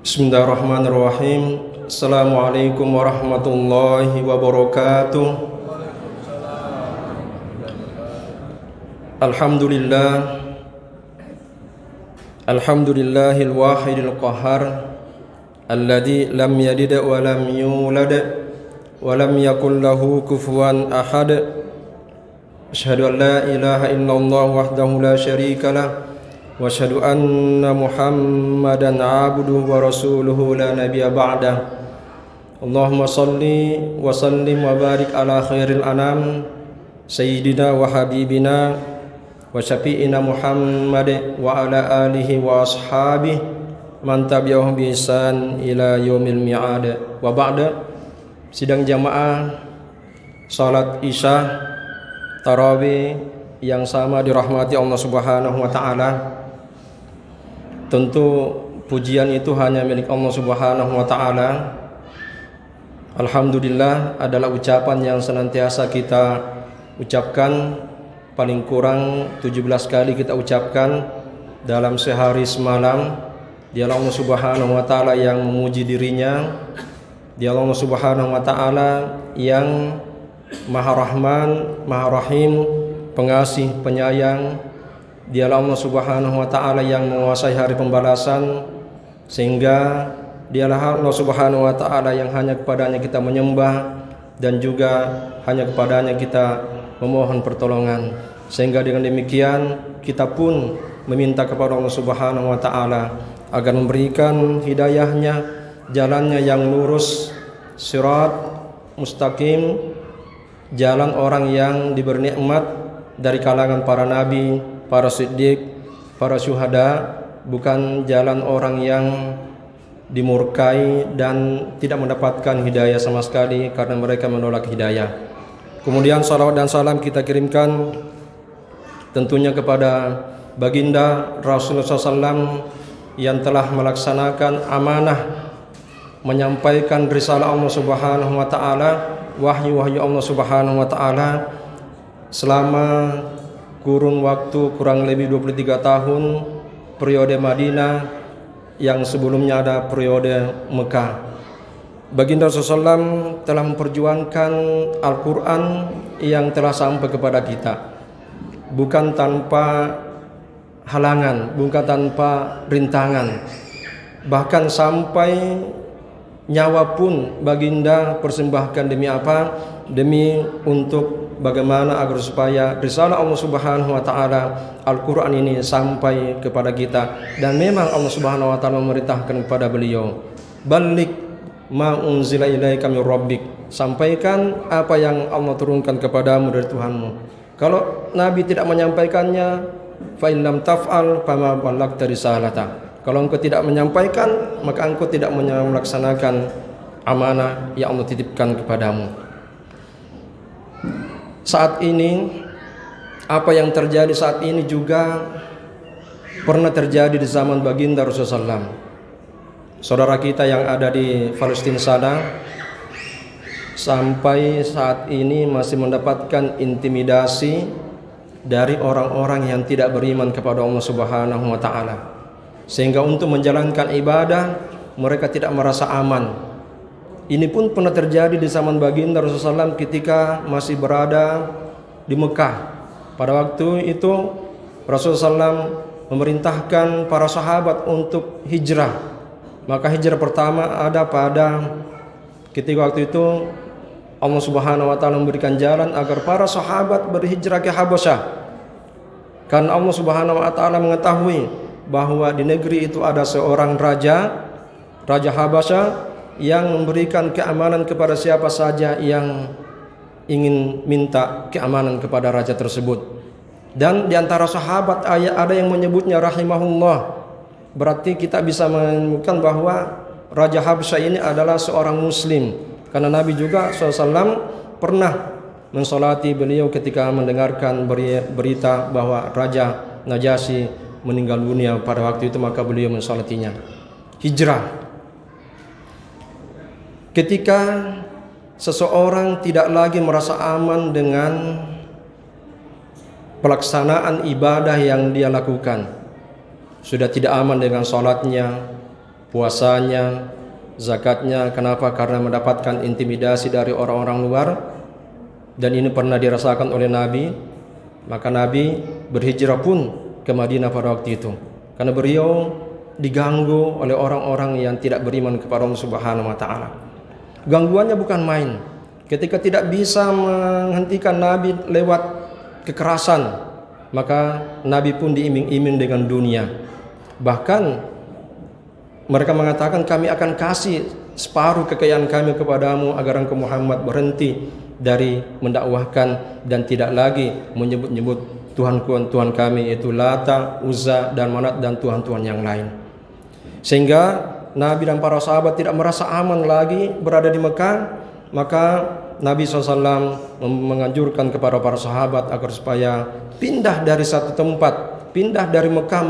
Bismillahirrahmanirrahim. Assalamualaikum warahmatullahi wabarakatuh. Alhamdulillah. Alhamdulillahil wahidil qahhar alladzi lam yalid wa lam yulad wa lam yakul lahu kufuwan ahad. Asyhadu an la ilaha illallah wahdahu la syarika lah wa asyhadu anna Muhammadan abduhu wa rasuluhu la nabiyya ba'dah. Allahumma salli wa sallim wa barik ala khairil anam sayyidina wa habibina wa syafi'ina Muhammad wa ala alihi wa ashabihi man tabi'ahum bi ihsan ila yaumil mi'ad. Wa ba'da. Sidang jamaah salat Isya tarawih yang sama dirahmati Allah Subhanahu wa taala. Tentu pujian itu hanya milik Allah Subhanahu wa taala. Alhamdulillah adalah ucapan yang senantiasa kita ucapkan, paling kurang 17 kali kita ucapkan dalam sehari semalam. Dialah Allah Subhanahu wa taala yang memuji dirinya. Dialah Allah Subhanahu wa taala yang Maha Rahman, Maha Rahim, pengasih, penyayang. Dialah Allah Subhanahu wa taala yang menguasai hari pembalasan, sehingga dialah Allah Subhanahu wa taala yang hanya kepadanya kita menyembah dan juga hanya kepadanya kita memohon pertolongan. Sehingga dengan demikian kita pun meminta kepada Allah Subhanahu wa taala agar memberikan hidayahnya, jalannya yang lurus, sirat mustaqim, jalan orang yang diberi nikmat dari kalangan para nabi, para siddiq, para syuhada, bukan jalan orang yang dimurkai dan tidak mendapatkan hidayah sama sekali karena mereka menolak hidayah. Kemudian salawat dan salam kita kirimkan tentunya kepada baginda Rasulullah SAW yang telah melaksanakan amanah menyampaikan risalah Allah Subhanahu wa taala, wahyu-wahyu Allah Subhanahu wa taala selama kurun waktu kurang lebih 23 tahun periode Madinah yang sebelumnya ada periode Mekah. Baginda Rasulullah SAW telah memperjuangkan Al-Quran yang telah sampai kepada kita, bukan tanpa halangan, bukan tanpa rintangan, bahkan sampai nyawa pun baginda persembahkan. Demi apa? Demi untuk bagaimana agar supaya risalah Allah Subhanahu wa taala Al-Qur'an ini sampai kepada kita. Dan memang Allah Subhanahu wa taala memerintahkan kepada beliau, "Balligh ma unzila ilaika min rabbik." Sampaikan apa yang Allah turunkan kepadamu dari Tuhanmu. Kalau Nabi tidak menyampaikannya, fa in lam taf'al fama ballaghta risalata. Kalau engkau tidak menyampaikan, maka engkau tidak melaksanakan amanah yang Allah titipkan kepadamu. Saat ini, apa yang terjadi saat ini juga pernah terjadi di zaman baginda Rasulullah SAW. Saudara kita yang ada di Palestina sana sampai saat ini masih mendapatkan intimidasi dari orang-orang yang tidak beriman kepada Allah Subhanahu wa taala. Sehingga untuk menjalankan ibadah mereka tidak merasa aman. Ini pun pernah terjadi di zaman baginda Rasulullah SAW ketika masih berada di Mekah. Pada waktu itu Rasulullah SAW memerintahkan para sahabat untuk hijrah. Maka hijrah pertama ada pada ketika waktu itu Allah Subhanahu wa taala memberikan jalan agar para sahabat berhijrah ke Habasyah. Karena Allah Subhanahu wa taala mengetahui bahwa di negeri itu ada seorang raja Habasyah yang memberikan keamanan kepada siapa saja yang ingin minta keamanan kepada raja tersebut. Dan di antara sahabat ada yang menyebutnya rahimahullah. Berarti kita bisa menemukan bahwa Raja Habasyah ini adalah seorang muslim, karena Nabi juga SAW pernah mensolati beliau ketika mendengarkan berita bahwa Raja Najasyi meninggal dunia pada waktu itu, maka beliau mensolatinya. Hijrah. Ketika seseorang tidak lagi merasa aman dengan pelaksanaan ibadah yang dia lakukan, sudah tidak aman dengan sholatnya, puasanya, zakatnya. Kenapa? Karena mendapatkan intimidasi dari orang-orang luar, dan ini pernah dirasakan oleh Nabi. Maka Nabi berhijrah pun ke Madinah pada waktu itu, karena beliau diganggu oleh orang-orang yang tidak beriman kepada Allah Subhanahu wa taala. Gangguannya bukan main. Ketika tidak bisa menghentikan Nabi lewat kekerasan, maka Nabi pun diiming-iming dengan dunia. Bahkan mereka mengatakan, kami akan kasih separuh kekayaan kami kepadamu agar engkau Muhammad berhenti dari mendakwahkan dan tidak lagi menyebut-nyebut Tuhan kami, yaitu Lata, Uzza, dan Manat, dan Tuhan-Tuhan yang lain. Sehingga Nabi dan para sahabat tidak merasa aman lagi berada di Mekah. Maka Nabi SAW menganjurkan kepada para sahabat agar supaya pindah dari satu tempat, pindah dari Mekah,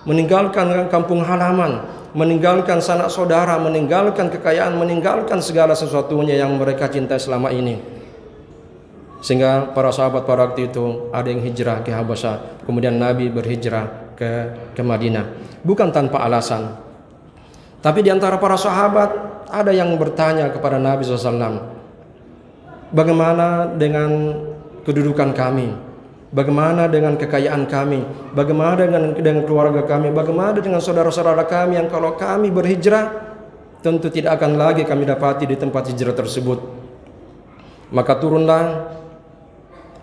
meninggalkan kampung halaman, meninggalkan sanak saudara, meninggalkan kekayaan, meninggalkan segala sesuatunya yang mereka cintai selama ini. Sehingga para sahabat pada waktu itu ada yang hijrah ke Habasyah, kemudian Nabi berhijrah ke Madinah, bukan tanpa alasan. Tapi di antara para sahabat ada yang bertanya kepada Nabi SAW, bagaimana dengan kedudukan kami? Bagaimana dengan kekayaan kami? Bagaimana dengan keluarga kami? Bagaimana dengan saudara-saudara kami yang kalau kami berhijrah tentu tidak akan lagi kami dapati di tempat hijrah tersebut? Maka turunlah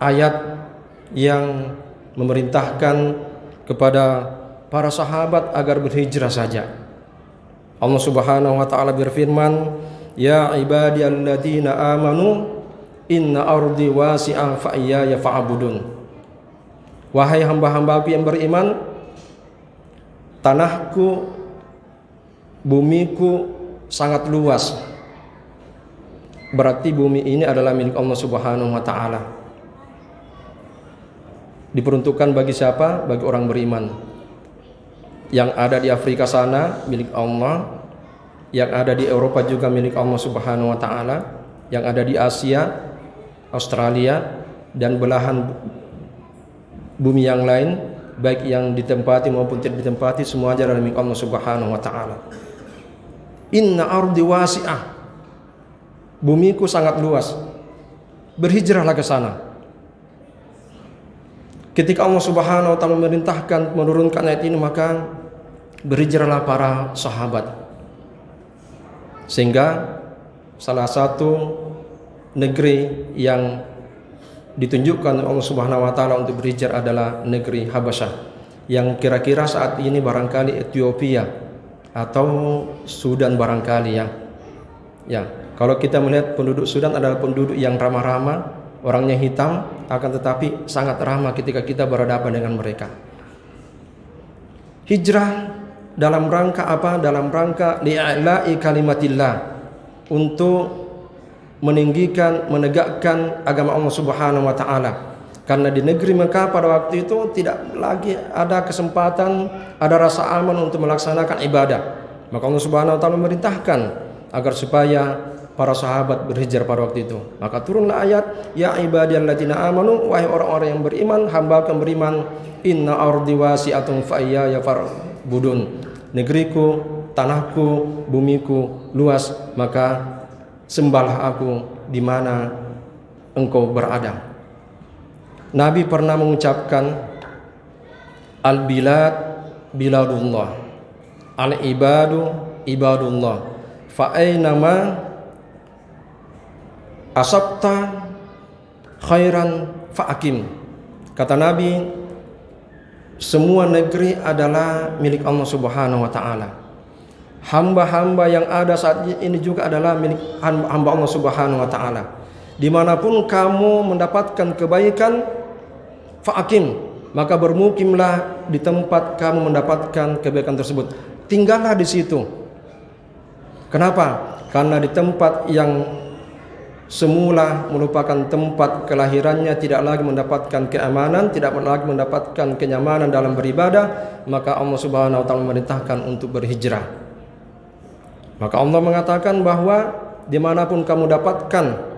ayat yang memerintahkan kepada para sahabat agar berhijrah saja. Allah Subhanahu wa taala berfirman, "Ya ibadiyalladzina amanu inna ardi wasi'ah fa iyaya fa'budun." Wahai hamba-hambaku yang beriman, tanahku, bumiku sangat luas. Berarti bumi ini adalah milik Allah Subhanahu wa taala. Diperuntukkan bagi siapa? Bagi orang beriman. Yang ada di Afrika sana milik Allah, yang ada di Eropa juga milik Allah Subhanahu wa taala, yang ada di Asia, Australia, dan belahan bumi yang lain, baik yang ditempati maupun tidak ditempati, semua adalah milik Allah Subhanahu wa taala. Inna ardi wasi'ah. Bumiku sangat luas. Berhijrahlah ke sana. Ketika Allah Subhanahu wa taala memerintahkan menurunkan ayat ini, maka berhijrahlah para sahabat. Sehingga salah satu negeri yang ditunjukkan Allah Subhanahu wa taala untuk berhijrah adalah negeri Habasyah, yang kira-kira saat ini barangkali Ethiopia atau Sudan barangkali ya. Ya, kalau kita melihat penduduk Sudan adalah penduduk yang ramah-ramah, orangnya hitam, akan tetapi sangat ramah ketika kita berhadapan dengan mereka. Hijrah dalam rangka apa? Dalam rangka li'ala'i kalimatillah, untuk meninggikan, menegakkan agama Allah Subhanahu wa taala. Karena di negeri Mekah pada waktu itu tidak lagi ada kesempatan, ada rasa aman untuk melaksanakan ibadah. Maka Allah Subhanahu wa taala memerintahkan agar supaya para sahabat berhijrah pada waktu itu. Maka turunlah ayat, ya ibadiyalladzina amanu, wahai orang-orang yang beriman, hamba yang beriman, inna ardi wasi'atun fa iyaya fa'budun. Negeriku, tanahku, bumiku luas, maka sembahlah aku di mana engkau berada. Nabi pernah mengucapkan, al-bilad biladullah, al-ibadu ibadullah, fa aynama asabta khairan fa'akim. Kata Nabi, semua negeri adalah milik Allah Subhanahu wa taala. Hamba-hamba yang ada saat ini juga adalah milik hamba Allah Subhanahu wa taala. Dimanapun kamu mendapatkan kebaikan, fa'akim, maka bermukimlah di tempat kamu mendapatkan kebaikan tersebut. Tinggallah di situ. Kenapa? Karena di tempat yang semula merupakan tempat kelahirannya tidak lagi mendapatkan keamanan, tidak lagi mendapatkan kenyamanan dalam beribadah, maka Allah Subhanahu wa taala memerintahkan untuk berhijrah. Maka Allah mengatakan bahwa dimanapun kamu dapatkan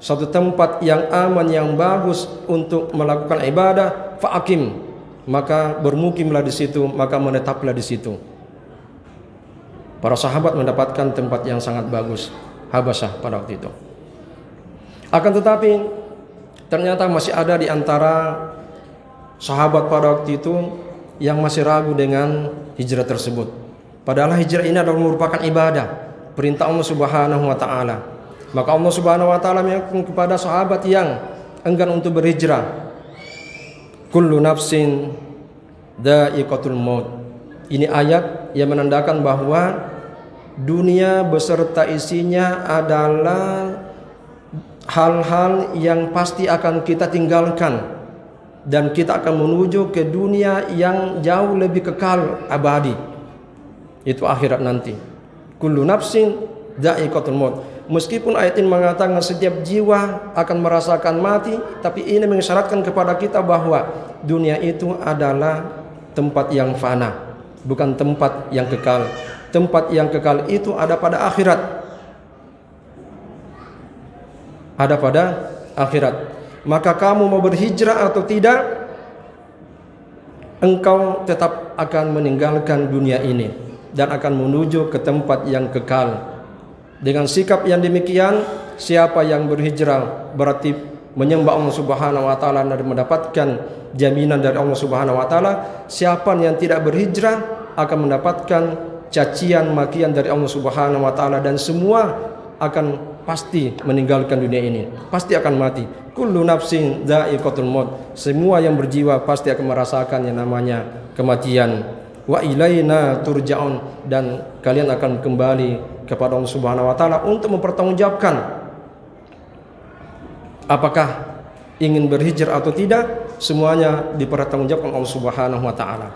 satu tempat yang aman, yang bagus untuk melakukan ibadah, fa'akim, maka bermukimlah di situ, maka menetaplah di situ. Para sahabat mendapatkan tempat yang sangat bagus, Habasyah pada waktu itu. Akan tetapi ternyata masih ada di antara sahabat pada waktu itu yang masih ragu dengan hijrah tersebut. Padahal hijrah ini adalah merupakan ibadah, perintah Allah Subhanahu wa taala. Maka Allah Subhanahu wa taala mengingatkan kepada sahabat yang enggan untuk berhijrah, kullu nafsin dha'iqatul maut. Ini ayat yang menandakan bahwa dunia beserta isinya adalah hal-hal yang pasti akan kita tinggalkan, dan kita akan menuju ke dunia yang jauh lebih kekal abadi, itu akhirat nanti. Kullu nafsin dha'iqatul maut. Meskipun ayat ini mengatakan setiap jiwa akan merasakan mati, tapi ini mengisyaratkan kepada kita bahwa dunia itu adalah tempat yang fana, bukan tempat yang kekal. Tempat yang kekal itu ada pada akhirat. Ada pada akhirat. Maka kamu mau berhijrah atau tidak, engkau tetap akan meninggalkan dunia ini dan akan menuju ke tempat yang kekal. Dengan sikap yang demikian, siapa yang berhijrah berarti menyembah Allah Subhanahu wa taala dan mendapatkan jaminan dari Allah Subhanahu wa taala. Siapa yang tidak berhijrah akan mendapatkan cacian makian dari Allah Subhanahu wa taala, dan semua akan pasti meninggalkan dunia ini, pasti akan mati. Kullu nafsin dha'iqatul maut. Semua yang berjiwa pasti akan merasakan yang namanya kematian. Wa ilaina turja'un, dan kalian akan kembali kepada Allah Subhanahu wa taala untuk mempertanggungjawabkan apakah ingin berhijrah atau tidak. Semuanya dipertanggungjawabkan Allah Subhanahu wa taala.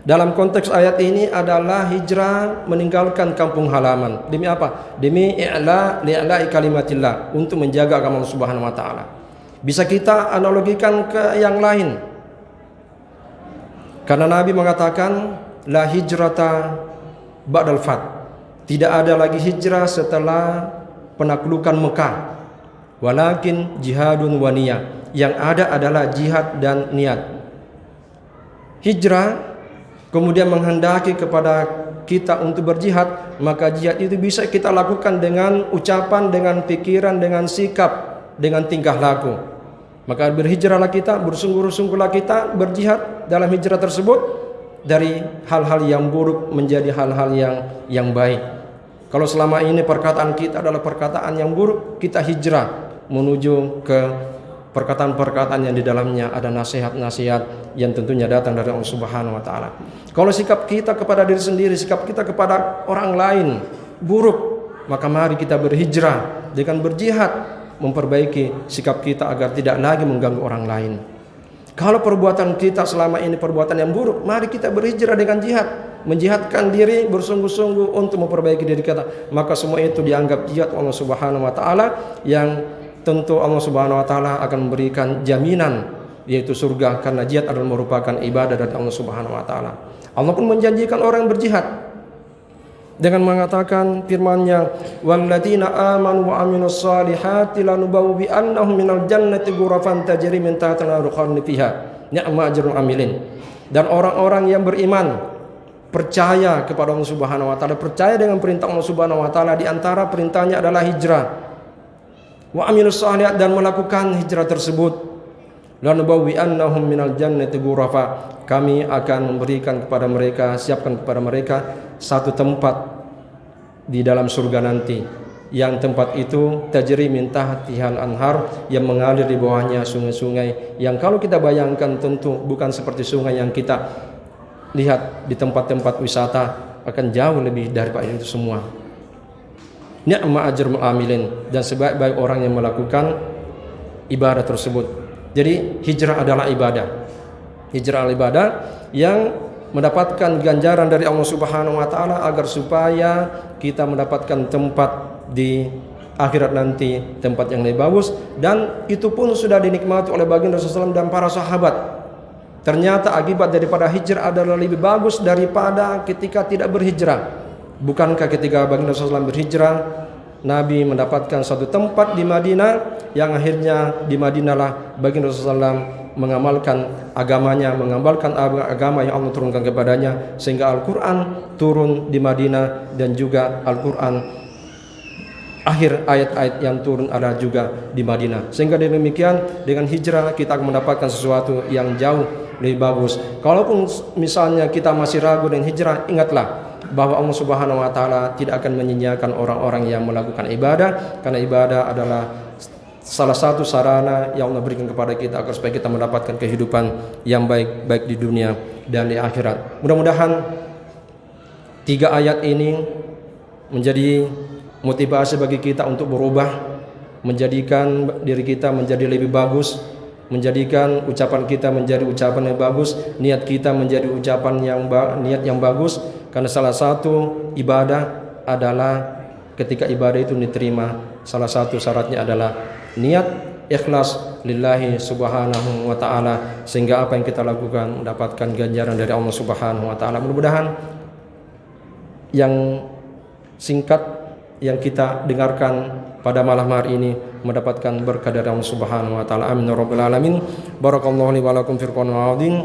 Dalam konteks ayat ini adalah hijrah meninggalkan kampung halaman. Demi apa? Demi li'la'i kalimatillah, untuk menjaga agama Allah Subhanahu wa taala. Bisa kita analogikan ke yang lain. Karena Nabi mengatakan la hijrata ba'dal fath. Tidak ada lagi hijrah setelah penaklukan Mekah. Walakin jihadun wa niyah. Yang ada adalah jihad dan niat. Hijrah kemudian menghendaki kepada kita untuk berjihad, maka jihad itu bisa kita lakukan dengan ucapan, dengan pikiran, dengan sikap, dengan tingkah laku. Maka berhijrahlah kita, bersungguh-sungguhlah kita berjihad dalam hijrah tersebut, dari hal-hal yang buruk menjadi hal-hal yang baik. Kalau selama ini perkataan kita adalah perkataan yang buruk, kita hijrah menuju ke perkataan-perkataan yang di dalamnya ada nasihat-nasihat yang tentunya datang dari Allah Subhanahu wa taala. Kalau sikap kita kepada diri sendiri, sikap kita kepada orang lain buruk, maka mari kita berhijrah dengan berjihad memperbaiki sikap kita agar tidak lagi mengganggu orang lain. Kalau perbuatan kita selama ini perbuatan yang buruk, mari kita berhijrah dengan jihad, menjihadkan diri bersungguh-sungguh untuk memperbaiki diri kita. Maka semua itu dianggap jihad Allah Subhanahu wa taala, yang tentu Allah Subhanahu wa taala akan memberikan jaminan, yaitu surga, karena jihad adalah merupakan ibadah dari Allah Subhanahu wa taala. Allah pun menjanjikan orang yang berjihad dengan mengatakan firman-Nya, walladzina amanu wa amilus solihati lanubawwi'annahum minal jannati ghurafan tajri min tahtiha al-anharu khalidina fiha ni'ma ajrul amilin. Dan orang-orang yang beriman, percaya kepada Allah Subhanahu wa taala, percaya dengan perintah Allah Subhanahu wa taala, di antara perintahnya adalah hijrah. Wa amilus solihat, dan melakukan hijrah tersebut, lanubawwi'annahum minal jannati ghurafa, kami akan memberikan kepada mereka, siapkan kepada mereka satu tempat di dalam surga nanti, yang tempat itu tajri min tahtihal anhar, yang mengalir di bawahnya sungai-sungai, yang kalau kita bayangkan tentu bukan seperti sungai yang kita lihat di tempat-tempat wisata, akan jauh lebih daripada itu semua. Ni'ma ajrul amilin, dan sebaik-baik orang yang melakukan ibadah tersebut. Jadi hijrah adalah ibadah. Hijrah adalah ibadah yang mendapatkan ganjaran dari Allah Subhanahu wa taala, agar supaya kita mendapatkan tempat di akhirat nanti, tempat yang lebih bagus, dan itu pun sudah dinikmati oleh baginda Rasulullah SAW dan para sahabat. Ternyata akibat daripada hijrah adalah lebih bagus daripada ketika tidak berhijrah. Bukankah ketika baginda Rasulullah SAW berhijrah, Nabi mendapatkan satu tempat di Madinah, yang akhirnya di Madinah lah baginda Rasulullah SAW mengamalkan agamanya, mengamalkan agama yang Allah turunkan kepadanya, sehingga Al-Quran turun di Madinah, dan juga Al-Quran akhir ayat-ayat yang turun ada juga di Madinah. Sehingga demikian, dengan hijrah kita akan mendapatkan sesuatu yang jauh lebih bagus. Kalaupun misalnya kita masih ragu dengan hijrah, ingatlah bahwa Allah Subhanahu wa taala tidak akan menyia-nyiakan orang-orang yang melakukan ibadah, karena ibadah adalah salah satu sarana yang Allah berikan kepada kita agar supaya kita mendapatkan kehidupan yang baik di dunia dan di akhirat. Mudah-mudahan 3 ayat ini menjadi motivasi bagi kita untuk berubah, menjadikan diri kita menjadi lebih bagus, menjadikan ucapan kita menjadi ucapan yang bagus, niat kita menjadi niat yang bagus. Karena salah satu ibadah adalah ketika ibadah itu diterima, salah satu syaratnya adalah niat ikhlas lillahi subhanahu wa ta'ala, sehingga apa yang kita lakukan mendapatkan ganjaran dari Allah Subhanahu wa ta'ala. Mudah-mudahan yang singkat yang kita dengarkan pada malam hari ini mendapatkan berkah dari Allah Subhanahu wa ta'ala. Amin ya rabbal alamin. Barakallahu li wa lakum fil Qur'anil azim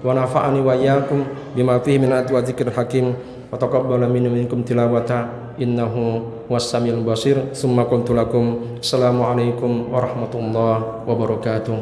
wa nafa'ani wa iyyakum bima fihi min ayati wa dzikril hakim wa taqabbala minkum tilawata innahu was-samiul basir. Summa qultu lakum assalamu alaikum warahmatullahi wabarakatuh.